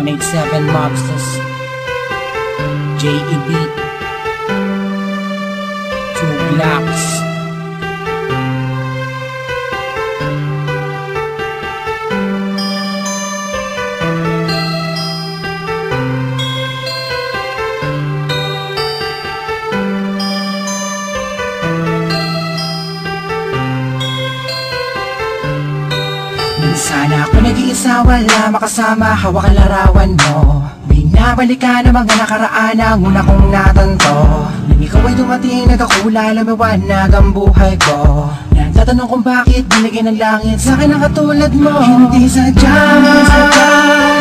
987 Mobsters, JEB, 2 Blocks. Sana ako nag-iisa, wala makasama, hawak ang larawan mo. Binabalik ka ng mga nakaraan ang una kong natanto. Nang ikaw ay dumating, nagkakula, lumiwanag ang buhay ko. Nagtatanong kung bakit binigyan ng langit sa akin ang katulad mo. Hindi sadya,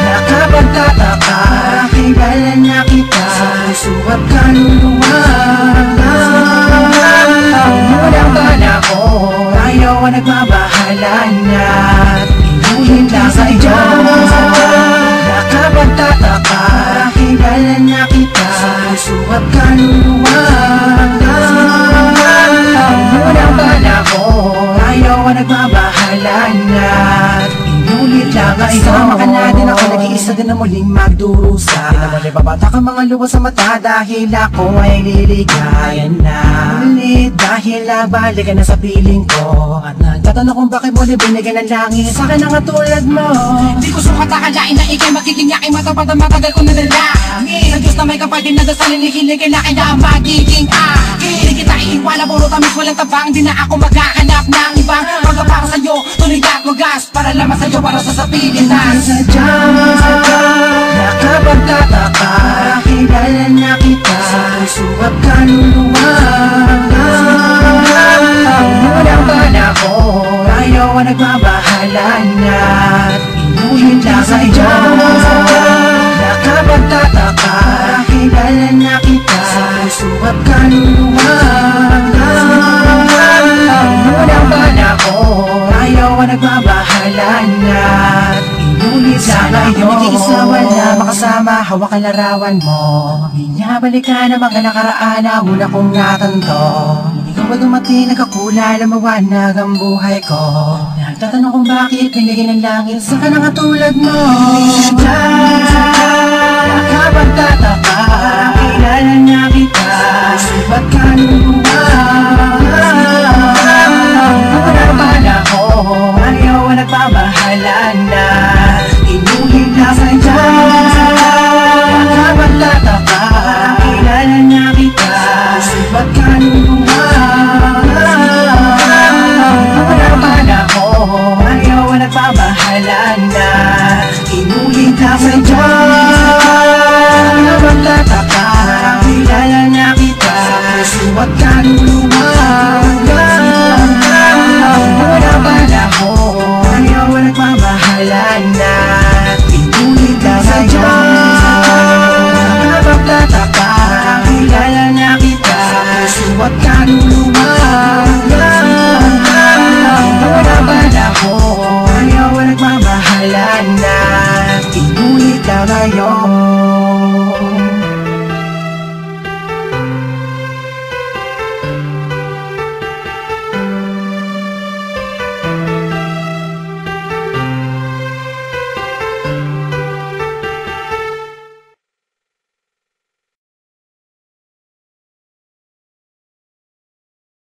nakapagtataka, kilala na kita sa puso at kaluluwa. Unang bala ko, ayaw ang nagmabahala na. Inuhin lang sa iyo, nakapagtataka, kilala na kita sa puso at kaluluwa. Unang bala ko, ayaw ang nagmabahala na. Inulit lang ang iyo. Isama ka na din ako, nag-iisa din na muling magdurusa. Di naman ibabata ka mga luwa sa mata dahil ako ay liligayan na. Ulit dahil balikan na sa piling ko. At nagtatanong kung bakit mo binigyan ng langit sa akin ang katulad mo. Di ko sukat akalain na ikay magiging yakin, matapad ang matagal ko nadalangin. Sa Diyos na may kapatid na dasalin, ikiligay na kaya magiging akin. Di kita iiwala, puro tamis walang tabang. Di na ako maghahanap ng ibang pagkapang sa'yo, tuloy at wagas, para lamang sa'yo, para sa Pilipinas. Sadya, nakapagtataka, kilala na kita sa puso at kaluluwa. Unang bala ko, ayaw ang nagmabahala na. Inuhin lang sa iyo, nakapagtataka, kilala na kita sa puso at kaluluwa. Unang bala ko, ayaw ang nagmabahala na. Inulit lang sa iyo, nag-iisa, wala makasama, hawak ang larawan mo. Binabalik ka ng mga nakaraan ang una kong natanto. Ikaw ay dumating, nagkakula, lumawanag ang buhay ko. Nagtatanong kung bakit binigyan ng langit sa kanang katulad mo. Nakapagtataka, kilala na kita, subat kaluluwa. Unang bala ko, ayaw ang nagbabahala na. Inuhin lang sa iyo, nakapagtataka, kilala na kita, subat kaluluwa. Unang bala ko, ayaw ang nagbabahala na. Inuhin lang sa iyo, nakapagtataka, kilala na kita, subat kaluluwa. Unang bala ko, ayaw ang nagbabahala na. Inulit lang sa iyo, nakapagtataka, kilala na kita, puso at kaluluwa. Unang bala ko, ayaw ang nagbabahala na. Inulit lang sa iyo.